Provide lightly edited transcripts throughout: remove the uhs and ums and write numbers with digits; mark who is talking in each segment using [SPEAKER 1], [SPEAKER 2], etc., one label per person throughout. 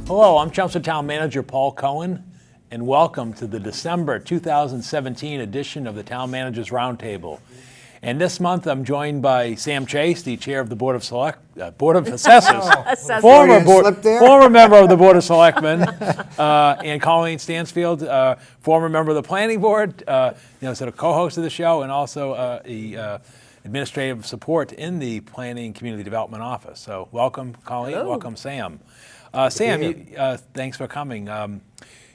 [SPEAKER 1] Hello, I'm Chelmsford Town Manager Paul Cohen, and welcome to the December 2017 edition of the Town Managers Roundtable. And this month I'm joined by Sam Chase, the chair of the Board of Assessors, former member of the Board of Selectmen, and Colleen Stansfield, former member of the Planning Board, sort of co-host of the show, and also administrative support in the Planning Community Development Office. So welcome, Colleen.
[SPEAKER 2] Hello.
[SPEAKER 1] Welcome, Sam. Sam, thanks for coming.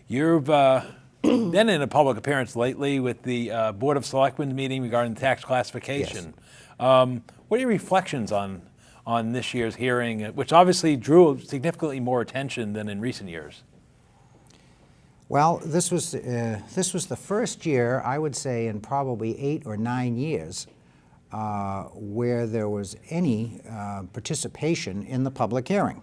[SPEAKER 1] You've been in a public appearance lately with the Board of Selectmen meeting regarding tax classification. Yes. What are your reflections on this year's hearing, which obviously drew significantly more attention than in recent years?
[SPEAKER 3] Well, this was the first year, I would say, in probably 8 or 9 years where there was any participation in the public hearing.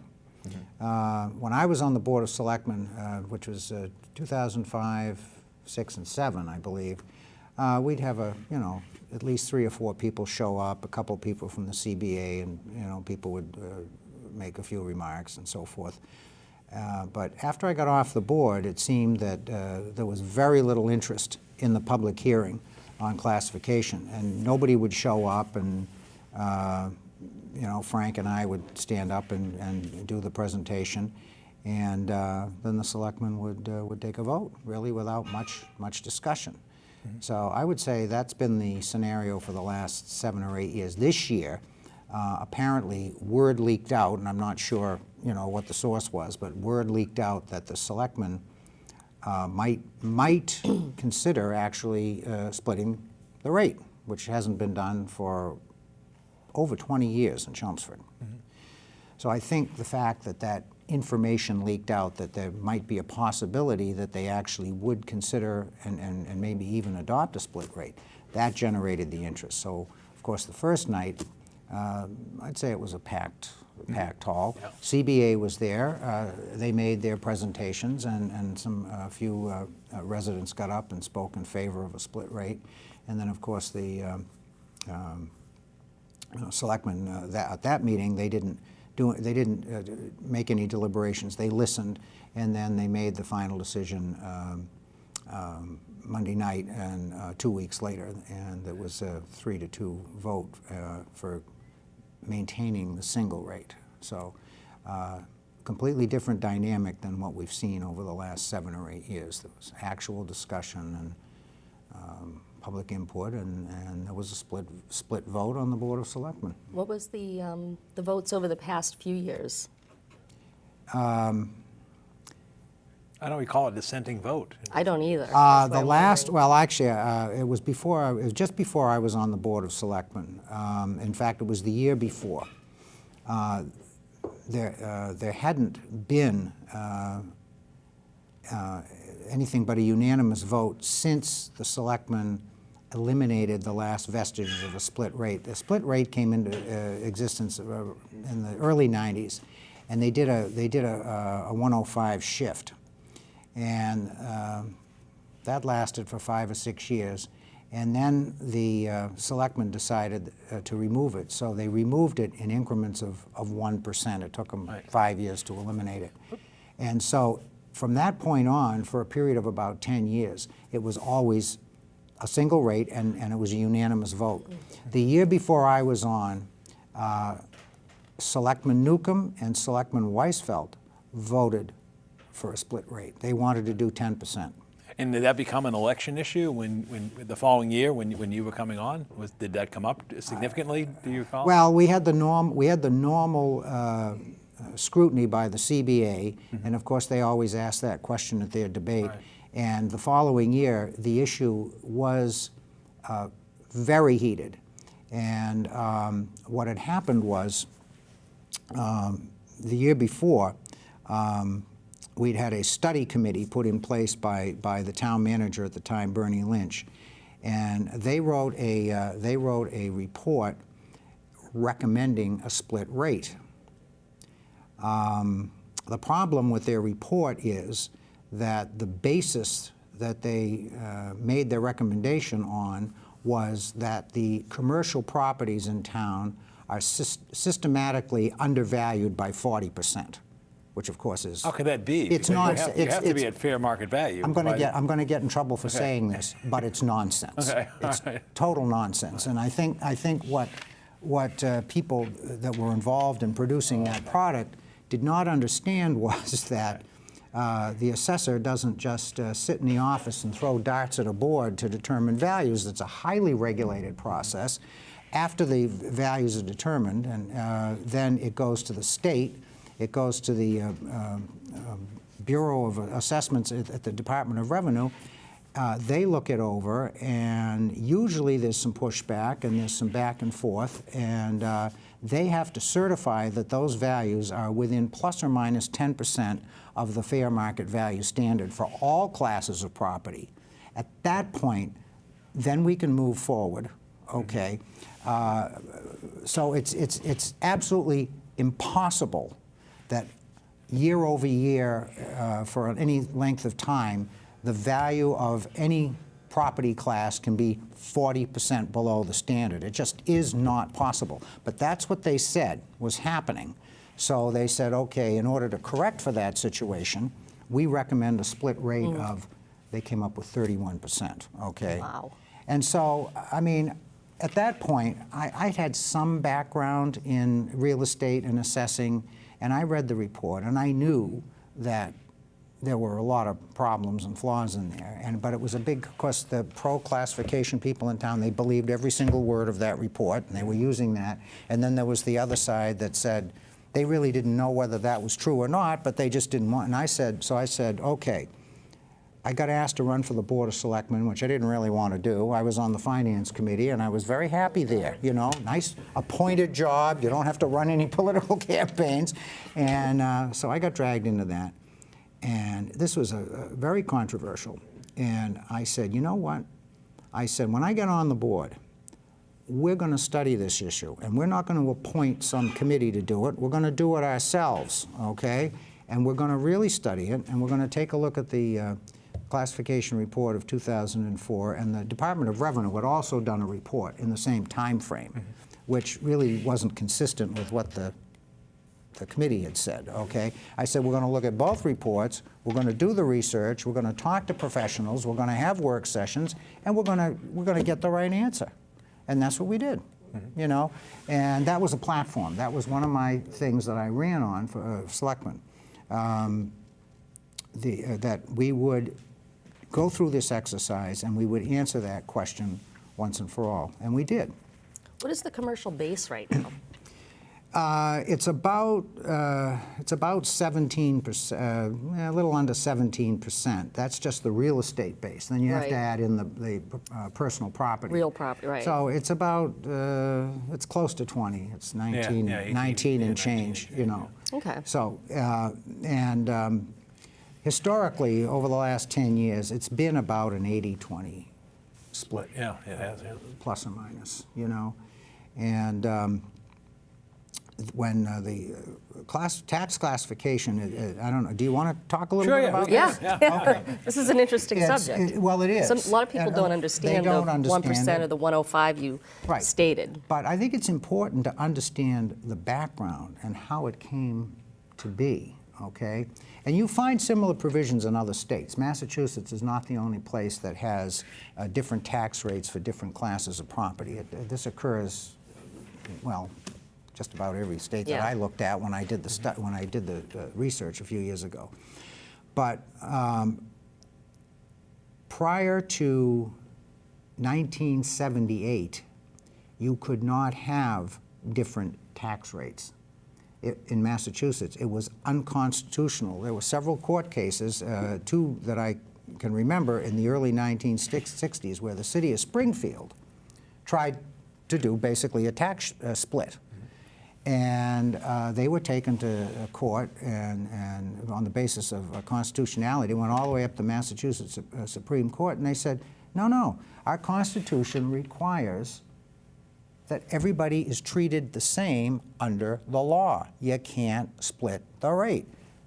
[SPEAKER 3] When I was on the Board of Selectmen, which was 2005, 6, and 7, I believe, we'd have at least 3 or 4 people show up, a couple people from the CBA, and people would make a few remarks and so forth. But after I got off the board, it seemed that there was very little interest in the public hearing on classification, and nobody would show up, and Frank and I would stand up and do the presentation, and then the selectmen would take a vote, really without much discussion. Mm-hmm. So I would say that's been the scenario for the last 7 or 8 years. This year, apparently, word leaked out, and I'm not sure what the source was, but word leaked out that the selectmen might consider actually splitting the rate, which hasn't been done for over 20 years in Chelmsford. Mm-hmm. So I think the fact that information leaked out, that there might be a possibility that they actually would consider and maybe even adopt a split rate, that generated the interest. So, of course, the first night, I'd say it was a packed hall. Yeah. CBA was there. They made their presentations, and a few residents got up and spoke in favor of a split rate. And then, of course, the selectmen at that meeting, they didn't make any deliberations. They listened, and then they made the final decision Monday night, and 2 weeks later, and it was a 3-2 vote for maintaining the single rate. So completely different dynamic than what we've seen over the last 7 or 8 years. There was actual discussion and public input, and there was a split vote on the Board of Selectmen.
[SPEAKER 2] What was the votes over the past few years?
[SPEAKER 1] I don't recall a dissenting vote.
[SPEAKER 2] I don't either.
[SPEAKER 3] The last, well, actually, it was just before I was on the Board of Selectmen. In fact, it was the year before. There hadn't been anything but a unanimous vote since the selectmen eliminated the last vestiges of a split rate. The split rate came into existence in the early 90s, and they did a 105 shift, and that lasted for 5 or 6 years. And then the selectmen decided to remove it. So they removed it in increments of 1%. It took them 5 years to eliminate it. And so from that point on, for a period of about 10 years, it was always a single rate, and it was a unanimous vote. The year before I was on, Selectman Newcomb and Selectman Weisfeld voted for a split rate. They wanted to do 10%.
[SPEAKER 1] And did that become an election issue when the following year when you were coming on? Did that come up significantly? Do you recall?
[SPEAKER 3] Well, we had the normal scrutiny by the CBA, mm-hmm. and of course they always ask that question at their debate. Right. And the following year, the issue was very heated. And what had happened was the year before, we'd had a study committee put in place by the town manager at the time, Bernie Lynch, and they wrote a report recommending a split rate. The problem with their report is that the basis that they made their recommendation on was that the commercial properties in town are systematically undervalued by 40%. which of course is...
[SPEAKER 1] How could that be?
[SPEAKER 3] It's
[SPEAKER 1] Because
[SPEAKER 3] nonsense.
[SPEAKER 1] You have to be at fair market value.
[SPEAKER 3] I'm going to get in trouble for saying this, but it's nonsense.
[SPEAKER 1] Okay,
[SPEAKER 3] It's
[SPEAKER 1] all right.
[SPEAKER 3] total nonsense. And I think what people that were involved in producing that product did not understand was that the assessor doesn't just sit in the office and throw darts at a board to determine values. It's a highly regulated process. After the values are determined, and then it goes to the state, it goes to the Bureau of Assessments at the Department of Revenue. They look it over, and usually there's some pushback and there's some back and forth, and they have to certify that those values are within plus or minus 10% of the fair market value standard for all classes of property. At that point, then we can move forward, okay? So it's absolutely impossible that year over year, for any length of time, the value of any property class can be 40% below the standard. It just is not possible. But that's what they said was happening. So they said, okay, in order to correct for that situation, we recommend a split rate of, they came up with 31%, okay?
[SPEAKER 2] Wow.
[SPEAKER 3] And so, I mean, at that point, I had some background in real estate and assessing, and I read the report, and I knew that there were a lot of problems and flaws in there. But it was a big, of course, the pro-classification people in town, they believed every single word of that report, and they were using that. And then there was the other side that said they really didn't know whether that was true or not, but they just didn't want. And I said, okay, I got asked to run for the Board of Selectmen, which I didn't really want to do. I was on the Finance Committee, and I was very happy there. You know, nice appointed job. You don't have to run any political campaigns. And so I got dragged into that. And this was a very controversial. And I said, you know what? I said, when I get on the board, we're going to study this issue. And we're not going to appoint some committee to do it. We're going to do it ourselves, okay? And we're going to really study it. And we're going to take a look at the classification report of 2004. And the Department of Revenue had also done a report in the same time frame, which really wasn't consistent with what the committee had said, okay? I said, we're going to look at both reports, we're going to do the research, we're going to talk to professionals, we're going to have work sessions, and we're going to get the right answer. And that's what we did, you know? And that was a platform. That was one of my things that I ran on for selectmen, that we would go through this exercise and we would answer that question once and for all, and we did.
[SPEAKER 2] What is the commercial base right now?
[SPEAKER 3] It's about 17%, a little under 17%. That's just the real estate base. Then you have to add in the personal property.
[SPEAKER 2] Real property, right.
[SPEAKER 3] So it's about, it's close to 20. It's 19, 19 and change, you know.
[SPEAKER 2] Okay.
[SPEAKER 3] So, historically, over the last 10 years, it's been about an 80-20 split.
[SPEAKER 1] Yeah, it has, yeah.
[SPEAKER 3] Plus or minus, you know. And when the tax classification, I don't know, do you want to talk a little bit about
[SPEAKER 2] Yeah,
[SPEAKER 3] this?
[SPEAKER 2] yeah. This is an interesting subject.
[SPEAKER 3] Well, it is.
[SPEAKER 2] A lot of people don't understand the 1% or the 105 you stated.
[SPEAKER 3] But I think it's important to understand the background and how it came to be, okay? And you find similar provisions in other states. Massachusetts is not the only place that has different tax rates for different classes of property. This occurs, well, just about every state that I looked at when I did the research a few years ago. But prior to 1978, you could not have different tax rates. In Massachusetts, it was unconstitutional. There were several court cases, two that I can remember in the early 1960s, where the city of Springfield tried to do basically a tax split. And they were taken to court, and on the basis of constitutionality, went all the way up to Massachusetts Supreme Court, and they said, no, our Constitution requires that everybody is treated the same under the law. You can't split the rate.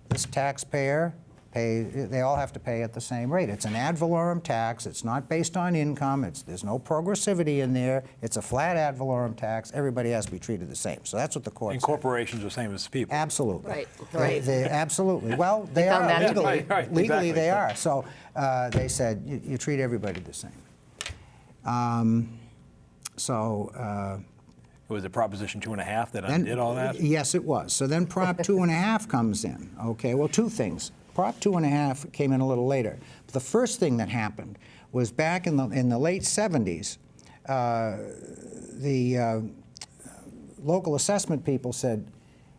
[SPEAKER 3] This taxpayer they all have to pay at the same rate. It's an ad valorem tax. It's not based on income. There's no progressivity in there. It's a flat ad valorem tax. Everybody has to be treated the same. So that's what the court
[SPEAKER 1] And
[SPEAKER 3] said.
[SPEAKER 1] corporations are the same as people.
[SPEAKER 3] Absolutely.
[SPEAKER 2] Right, right.
[SPEAKER 3] Absolutely. Well, they
[SPEAKER 2] found
[SPEAKER 3] are
[SPEAKER 2] that to
[SPEAKER 3] legally.
[SPEAKER 2] be-
[SPEAKER 1] Right,
[SPEAKER 3] Legally,
[SPEAKER 1] exactly.
[SPEAKER 3] they are. So they said you treat everybody the same.
[SPEAKER 1] It was a Proposition 2.5 that
[SPEAKER 3] Then-
[SPEAKER 1] undid all that?
[SPEAKER 3] Yes, it was. So then Prop 2.5 comes in. Okay, well, two things. Prop 2.5 came in a little later. The first thing that happened was back in the late 70s, the local assessment people said,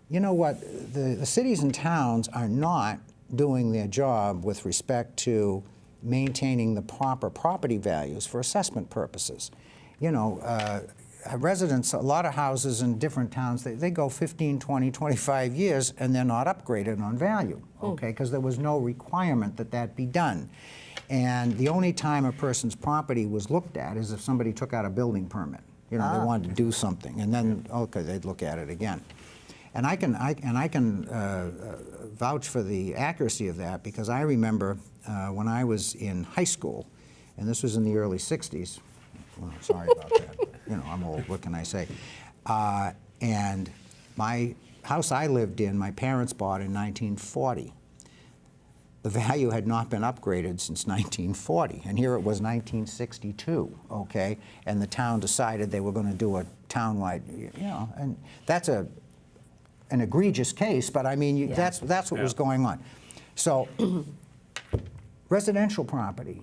[SPEAKER 3] you know what, the cities and towns are not doing their job with respect to maintaining the proper property values for assessment purposes. You know, residents, a lot of houses in different towns, they go 15, 20, 25 years and they're not upgraded on value, okay, because there was no requirement that that be done. And the only time a person's property was looked at is if somebody took out a building permit. You know, they wanted to do something, and then, okay, they'd look at it again. And I can vouch for the accuracy of that, because I remember when I was in high school, and this was in the early 60s, well, sorry about that. You know, I'm old, what can I say? And my house I lived in, my parents bought in 1940. The value had not been upgraded since 1940, and here it was 1962, okay? And the town decided they were going to do a townwide, you know, and that's an egregious case, but I mean, that's what was going on. So residential property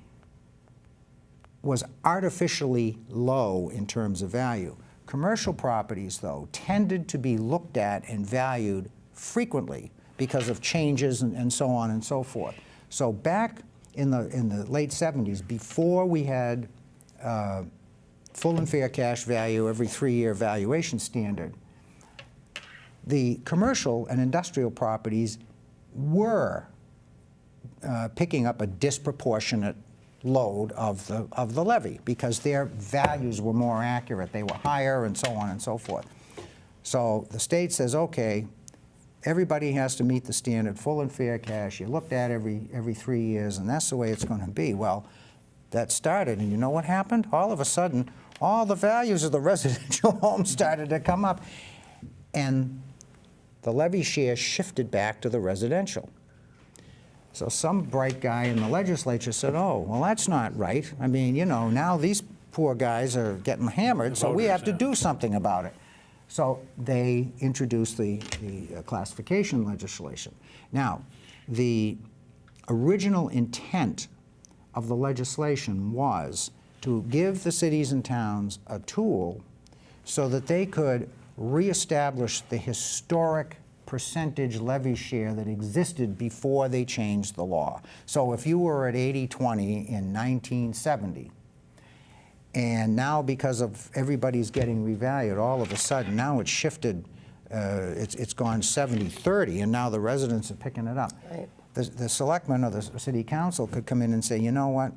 [SPEAKER 3] was artificially low in terms of value. Commercial properties, though, tended to be looked at and valued frequently because of changes and so on and so forth. So back in the late 70s, before we had full and fair cash value, every 3-year valuation standard, the commercial and industrial properties were picking up a disproportionate load of the levy because their values were more accurate, they were higher, and so on and so forth. So the state says, okay, everybody has to meet the standard, full and fair cash. You looked at every 3 years, and that's the way it's going to be. Well, that started, and you know what happened? All of a sudden, all the values of the residential homes started to come up, and the levy share shifted back to the residential. So some bright guy in the legislature said, oh, well, that's not right. I mean, you know, now these poor guys are getting hammered, so we have to do something about it. So they introduced the classification legislation. Now, the original intent of the legislation was to give the cities and towns a tool so that they could reestablish the historic percentage levy share that existed before they changed the law. So if you were at 80-20 in 1970, and now because of everybody's getting revalued, all of a sudden, now it's shifted, it's gone 70-30, and now the residents are picking it up.
[SPEAKER 2] Right.
[SPEAKER 3] The selectmen or the city council could come in and say, you know what,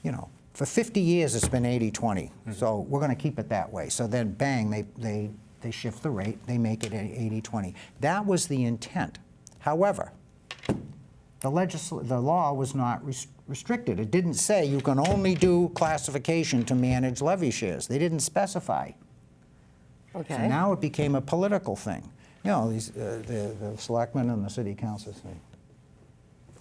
[SPEAKER 3] you know, for 50 years it's been 80-20, so we're going to keep it that way. So then, bang, they shift the rate, they make it 80-20. That was the intent. However, the law was not restricted. It didn't say you can only do classification to manage levy shares. They didn't specify.
[SPEAKER 2] Okay.
[SPEAKER 3] So now it became a political thing. You know, the selectmen and the city council say,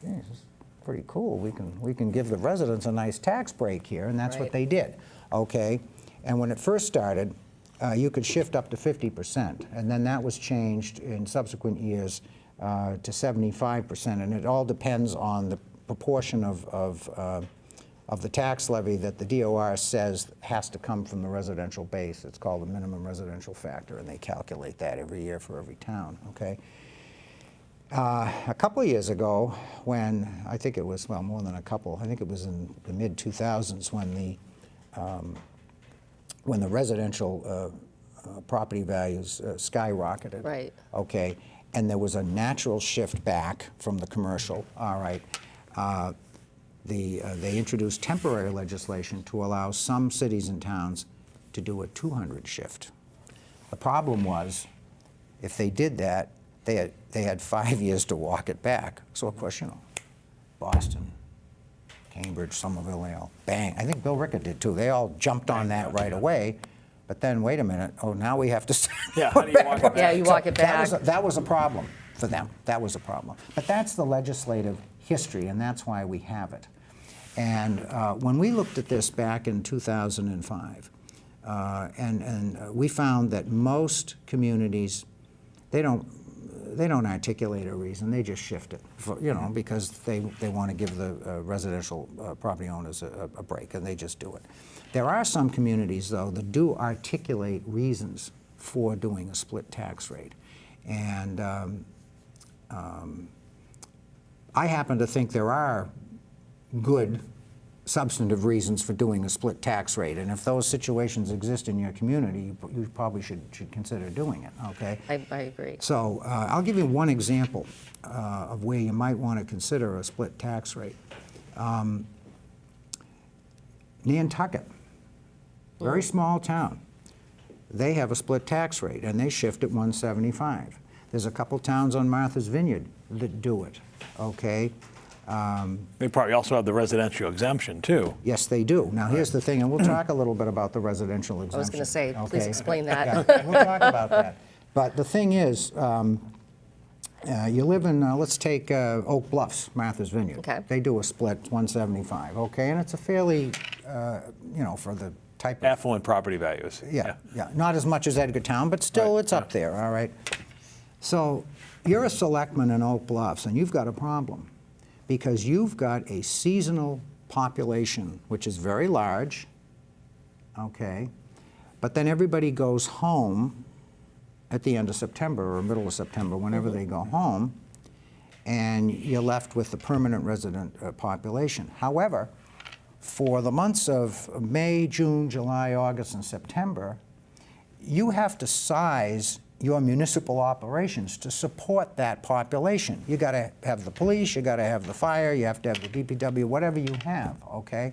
[SPEAKER 3] "Geez, this is pretty cool. We can give the residents a nice tax break here," and that's what they did. Okay, and when it first started, you could shift up to 50%, and then that was changed in subsequent years to 75%, and it all depends on the proportion of the tax levy that the DOR says has to come from the residential base. It's called the minimum residential factor, and they calculate that every year for every town, okay? A couple of years ago, when, I think it was, well, more than a couple, I think it was in the mid-2000s when the residential property values skyrocketed.
[SPEAKER 2] Right.
[SPEAKER 3] Okay, and there was a natural shift back from the commercial. All right, they introduced temporary legislation to allow some cities and towns to do a 200 shift. The problem was, if they did that, they had 5 years to walk it back. So of course, you know, Boston, Cambridge, Somerville, they all bang. I think Bill Rickett did too. They all jumped on that right away. But then, wait a minute, oh, now we have to
[SPEAKER 1] Yeah, how do you walk it back?
[SPEAKER 2] Yeah, you walk it back.
[SPEAKER 3] That was a problem for them. That was a problem. But that's the legislative history, and that's why we have it. And when we looked at this back in 2005, we found that most communities, they don't articulate a reason. They just shift it, because they want to give the residential property owners a break, and they just do it. There are some communities, though, that do articulate reasons for doing a split tax rate. And I happen to think there are good substantive reasons for doing a split tax rate. And if those situations exist in your community, you probably should consider doing it, okay?
[SPEAKER 2] I agree.
[SPEAKER 3] So I'll give you one example of where you might want to consider a split tax rate. Nantucket, very small town. They have a split tax rate, and they shift at 175. There's a couple towns on Martha's Vineyard that do it, okay?
[SPEAKER 1] They probably also have the residential exemption, too.
[SPEAKER 3] Yes, they do. Now, here's the thing, and we'll talk a little bit about the residential exemption.
[SPEAKER 2] I was going to say, please
[SPEAKER 3] okay?
[SPEAKER 2] explain that.
[SPEAKER 3] Yeah, we'll talk about that. But the thing is, you live in, let's take Oak Bluffs, Martha's Vineyard.
[SPEAKER 2] Okay.
[SPEAKER 3] They do a split, 175, okay? And it's a fairly, for the type of...
[SPEAKER 1] Affluent property values.
[SPEAKER 3] Yeah. Not as much as Edgartown, but still it's up there, all right? So you're a selectman in Oak Bluffs, and you've got a problem because you've got a seasonal population, which is very large, okay? But then everybody goes home at the end of September or middle of September, whenever they go home, and you're left with the permanent resident population. However, for the months of May, June, July, August, and September, you have to size your municipal operations to support that population. You got to have the police, you got to have the fire, you have to have the DPW, whatever you have, okay?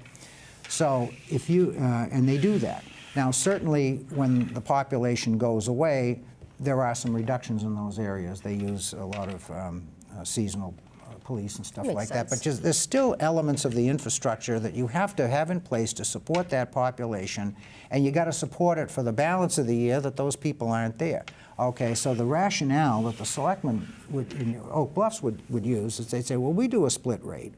[SPEAKER 3] So if you, and they do that. Now, certainly when the population goes away, there are some reductions in those areas. They use a lot of seasonal police and stuff like that. But there's still elements of the infrastructure that you have to have in place to support that population, and you got to support it for the balance of the year that those people aren't there. Okay, so the rationale that the selectmen in Oak Bluffs would use is they'd say, well, we do a split rate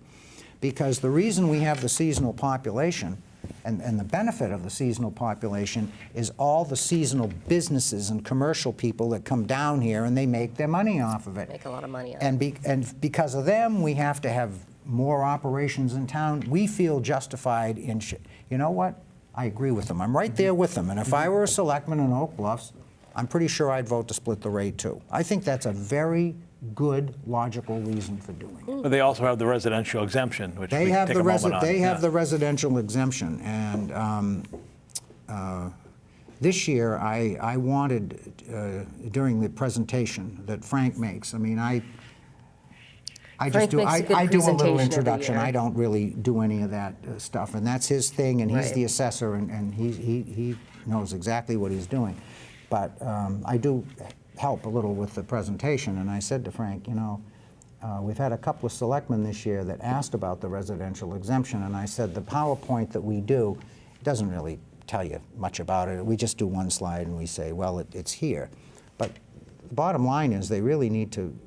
[SPEAKER 3] because the reason we have the seasonal population and the benefit of the seasonal population is all the seasonal businesses and commercial people that come down here and they make their money off of it.
[SPEAKER 2] Make a lot of money on it.
[SPEAKER 3] And because of them, we have to have more operations in town. We feel justified in, you know what? I agree with them. I'm right there with them. And if I were a selectman in Oak Bluffs, I'm pretty sure I'd vote to split the rate too. I think that's a very good, logical reason for doing it.
[SPEAKER 1] But they also have the residential exemption, which
[SPEAKER 3] They
[SPEAKER 1] we
[SPEAKER 3] have
[SPEAKER 1] can take a moment on.
[SPEAKER 3] They have
[SPEAKER 1] Yeah.
[SPEAKER 3] the residential exemption, and this year I wanted during the presentation that Frank makes. I mean, I just do I do a
[SPEAKER 2] presentation
[SPEAKER 3] little
[SPEAKER 2] every
[SPEAKER 3] introduction.
[SPEAKER 2] year.
[SPEAKER 3] I don't really do any of that stuff, and that's his thing. And he's
[SPEAKER 2] Right.
[SPEAKER 3] the assessor, and he knows exactly what he's doing. But I do help a little with the presentation, and I said to Frank, you know, we've had a couple of selectmen this year that asked about the residential exemption, and I said the PowerPoint that we do doesn't really tell you much about it. We just do one slide and we say, well, it's here. But the bottom line is they really need to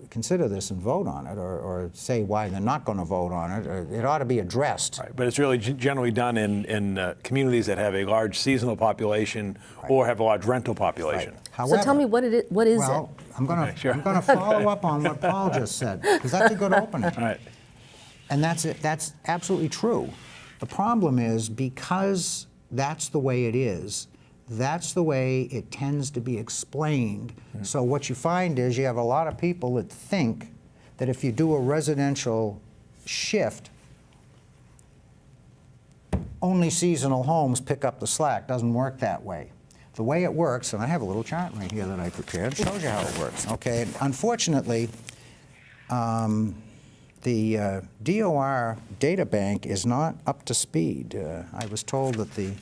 [SPEAKER 3] consider this and vote on it, or say why they're not going to vote on it, or it ought to be addressed.
[SPEAKER 1] Right, but it's really generally done in communities that have a large seasonal population or have a large rental population.
[SPEAKER 3] Right. However,
[SPEAKER 2] So tell me what it is.
[SPEAKER 3] well, I'm going
[SPEAKER 1] Okay, sure.
[SPEAKER 3] to follow up on what Paul just said, because that's a good opening.
[SPEAKER 1] All right.
[SPEAKER 3] And that's it. That's absolutely true. The problem is because that's the way it is, that's the way it tends to be explained. Mm-hmm. So what you find is you have a lot of people that think that if you do a residential shift, only seasonal homes pick up the slack. Doesn't work that way. The way it works, and I have a little chart right here that I prepared, shows you how it works. Okay, unfortunately, the DOR data bank is not up to speed. I was told that the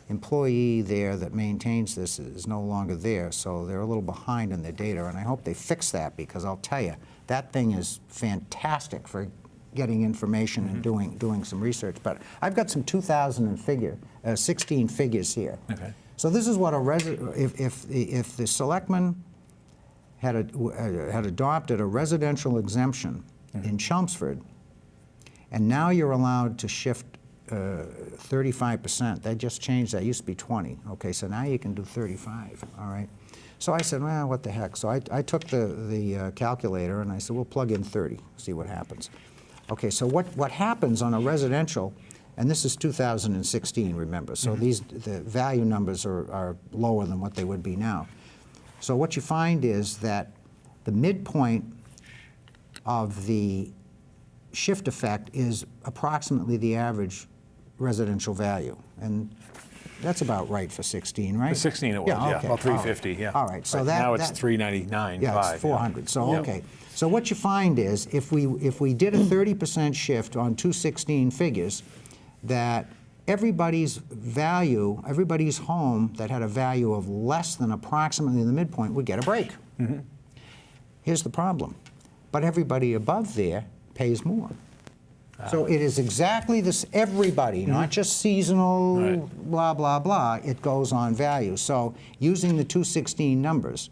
[SPEAKER 3] employee there that maintains this is no longer there, so they're a little behind in their data, and I hope they fix that, because I'll tell you, that thing is fantastic for getting information and doing some research. But I've got some 2016 figures here.
[SPEAKER 1] Okay.
[SPEAKER 3] So this is what if the selectmen had adopted a residential exemption in Chelmsford, and now you're allowed to shift 35%. They just changed that. It used to be 20. Okay, so now you can do 35. All right. So I said, well, what the heck? So I took the calculator and I said, we'll plug in 30, see what happens. Okay, so what happens on a residential, and this is 2016, remember, so the value numbers are lower than what they would be now. So what you find is that the midpoint of the shift effect is approximately the average residential value. And that's about right for 16, right?
[SPEAKER 1] For 16 it was, yeah.
[SPEAKER 3] Okay.
[SPEAKER 1] About 350, yeah.
[SPEAKER 3] All right, so
[SPEAKER 1] Right,
[SPEAKER 3] that...
[SPEAKER 1] now it's 399,
[SPEAKER 3] Yeah, it's 400, so
[SPEAKER 1] Yeah.
[SPEAKER 3] okay. So what you find is, if we did a 30% shift on 216 figures, that everybody's value, everybody's home that had a value of less than approximately the midpoint would get a break. Here's the problem. But everybody above there pays more. So it is exactly this, everybody, not just seasonal,
[SPEAKER 1] Right.
[SPEAKER 3] blah, blah, blah. It goes on value. So using the 216 numbers,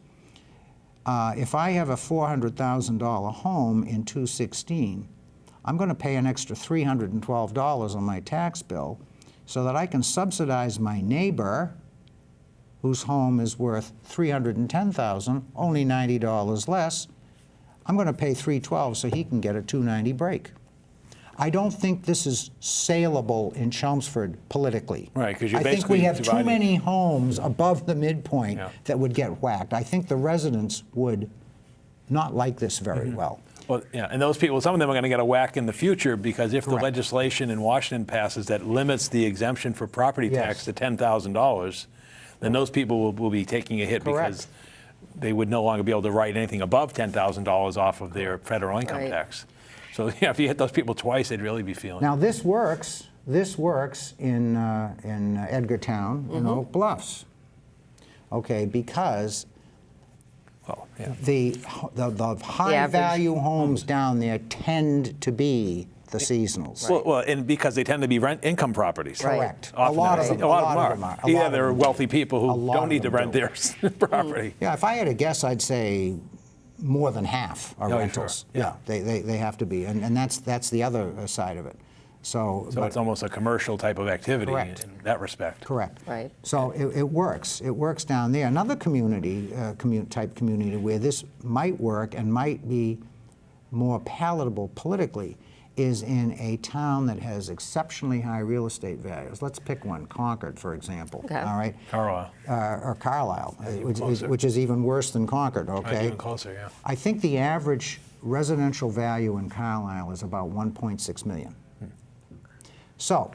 [SPEAKER 3] if I have a $400,000 home in 216, I'm going to pay an extra $312 on my tax bill so that I can subsidize my neighbor whose home is worth $310,000, only $90 less. I'm going to pay $312 so he can get a $290 break. I don't think this is saleable in Chelmsford politically.
[SPEAKER 1] Right, 'cause you're
[SPEAKER 3] I think
[SPEAKER 1] basically
[SPEAKER 3] we have too
[SPEAKER 1] dividing-
[SPEAKER 3] many homes above the midpoint
[SPEAKER 1] Yeah.
[SPEAKER 3] that would get whacked. I think the residents would not like this very well.
[SPEAKER 1] Well, yeah, and those people, some of them are going to get a whack in the future because if the
[SPEAKER 3] Correct.
[SPEAKER 1] legislation in Washington passes that limits the exemption for property
[SPEAKER 3] Yes.
[SPEAKER 1] tax to $10,000, then those people will be taking a hit
[SPEAKER 3] Correct.
[SPEAKER 1] because they would no longer be able to write anything above $10,000 off of their federal income
[SPEAKER 2] Right.
[SPEAKER 1] tax. So yeah, if you hit those people twice, they'd really be feeling it.
[SPEAKER 3] Now this works in Edgartown and Oak Bluffs. Okay, because
[SPEAKER 1] Well, yeah.
[SPEAKER 3] the high
[SPEAKER 2] average.
[SPEAKER 3] value homes down there tend to be the seasonals.
[SPEAKER 1] Well, and because they tend to be rent income properties.
[SPEAKER 2] Right.
[SPEAKER 3] Correct.
[SPEAKER 1] Often
[SPEAKER 3] a lot
[SPEAKER 1] are.
[SPEAKER 3] of them.
[SPEAKER 1] A lot of them are.
[SPEAKER 3] A
[SPEAKER 1] Yeah,
[SPEAKER 3] lot of
[SPEAKER 1] they're
[SPEAKER 3] them
[SPEAKER 1] wealthy
[SPEAKER 3] do.
[SPEAKER 1] people
[SPEAKER 3] A
[SPEAKER 1] who
[SPEAKER 3] lot
[SPEAKER 1] don't
[SPEAKER 3] of
[SPEAKER 1] need to
[SPEAKER 3] them
[SPEAKER 1] rent
[SPEAKER 3] do.
[SPEAKER 1] their property.
[SPEAKER 3] Yeah, if I had to guess, I'd say more than half are
[SPEAKER 1] sure.
[SPEAKER 3] rentals.
[SPEAKER 1] Yeah.
[SPEAKER 3] They have to be, and that's the other side of it. So
[SPEAKER 1] So it's almost a commercial type of activity
[SPEAKER 3] Correct.
[SPEAKER 1] in that respect.
[SPEAKER 3] correct.
[SPEAKER 2] Right.
[SPEAKER 3] So it works. It works down there. Another type community where this might work and might be more palatable politically is in a town that has exceptionally high real estate values. Let's pick one, Concord, for example.
[SPEAKER 2] Okay.
[SPEAKER 3] All right.
[SPEAKER 1] Carlisle.
[SPEAKER 3] Or Carlisle,
[SPEAKER 1] closer.
[SPEAKER 3] which is even worse than Concord.
[SPEAKER 1] Right,
[SPEAKER 3] Okay.
[SPEAKER 1] even closer, yeah.
[SPEAKER 3] I think the average residential value in Carlisle is about 1.6 million. So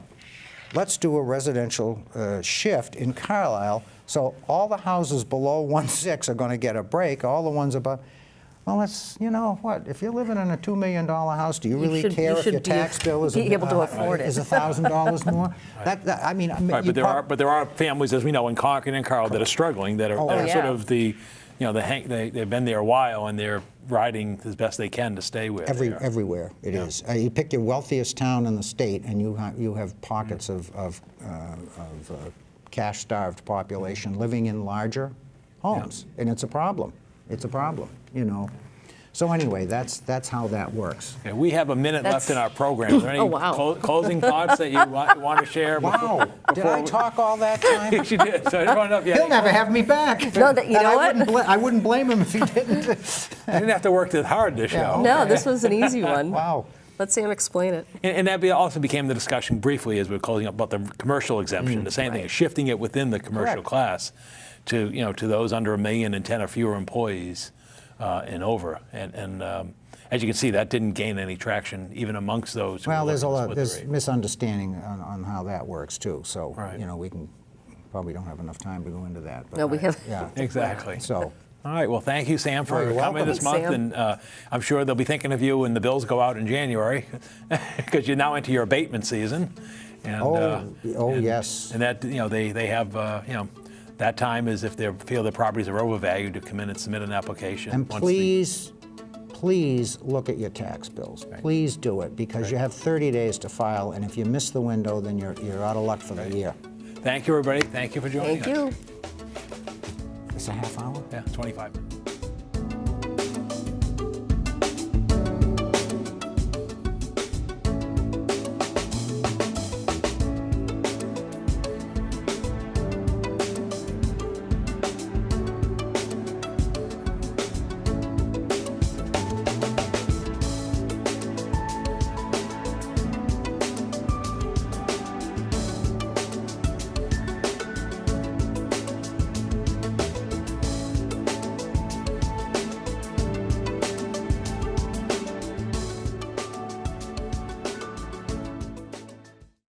[SPEAKER 3] let's do a residential shift in Carlisle. So all the houses below 1.6 are going to get a break. All the ones above, well, that's, you know what, if you're living in a $2 million house, do you really care if your tax bill is
[SPEAKER 2] be able to afford it.
[SPEAKER 3] is $1,000 more? I mean,
[SPEAKER 1] Right,
[SPEAKER 3] you
[SPEAKER 1] but there are families, as we know, in Concord and Carlisle that are struggling, that are,
[SPEAKER 3] Oh,
[SPEAKER 1] that are
[SPEAKER 2] yeah.
[SPEAKER 1] sort of the, you know, they've been there a while and they're riding as best they can to stay where they are.
[SPEAKER 3] Everywhere it is. You pick your wealthiest town in the state, and you have pockets of cash-starved population living in larger homes, and it's a problem. It's a problem, you know. So anyway, that's how that works.
[SPEAKER 1] Okay, we have a minute left
[SPEAKER 2] That's-
[SPEAKER 1] in our program. Is there any
[SPEAKER 2] Oh, wow.
[SPEAKER 1] closing thoughts that you want to share?
[SPEAKER 3] Wow, did I talk all that time?
[SPEAKER 1] She did. So I just want to know if you
[SPEAKER 3] He'll never have me back.
[SPEAKER 2] No, you know what?
[SPEAKER 3] I wouldn't blame him if he didn't.
[SPEAKER 1] I didn't have to work that hard this
[SPEAKER 3] Yeah.
[SPEAKER 1] show.
[SPEAKER 2] No, this was an easy one.
[SPEAKER 3] Wow.
[SPEAKER 2] Let Sam explain it.
[SPEAKER 1] And that also became the discussion briefly as we're closing up about the commercial exemption. The same thing, shifting it within the commercial
[SPEAKER 3] Correct.
[SPEAKER 1] class to, you know, to those under 1 million and 10 or fewer employees and over. And as you can see, that didn't gain any traction even amongst those. Who
[SPEAKER 3] Well,
[SPEAKER 1] were
[SPEAKER 3] there's
[SPEAKER 1] looking to split the
[SPEAKER 3] there's
[SPEAKER 1] rate.
[SPEAKER 3] misunderstanding on how that works too. So
[SPEAKER 1] Right.
[SPEAKER 3] you know, we can probably don't have enough time to go into that. But
[SPEAKER 2] No, we have-
[SPEAKER 3] Yeah.
[SPEAKER 1] Exactly.
[SPEAKER 3] So.
[SPEAKER 1] All right. Well, thank you, Sam, for
[SPEAKER 3] you're
[SPEAKER 1] coming
[SPEAKER 3] welcome.
[SPEAKER 1] this
[SPEAKER 2] Thanks,
[SPEAKER 1] month.
[SPEAKER 2] Sam.
[SPEAKER 1] And I'm sure they'll be thinking of you when the bills go out in January, because you're now into your abatement season. And,
[SPEAKER 3] Yes.
[SPEAKER 1] And that, you know, they have, you know, that time is if they feel their properties are overvalued to come in and submit an application.
[SPEAKER 3] And
[SPEAKER 1] once the-
[SPEAKER 3] please look at your tax bills. Please do it, because you have 30 days to file, and if you miss the window, then you're out of luck for the year.
[SPEAKER 1] Thank you, everybody. Thank you for joining us.
[SPEAKER 2] Thank you.
[SPEAKER 3] It's a half hour?
[SPEAKER 1] Yeah, 25.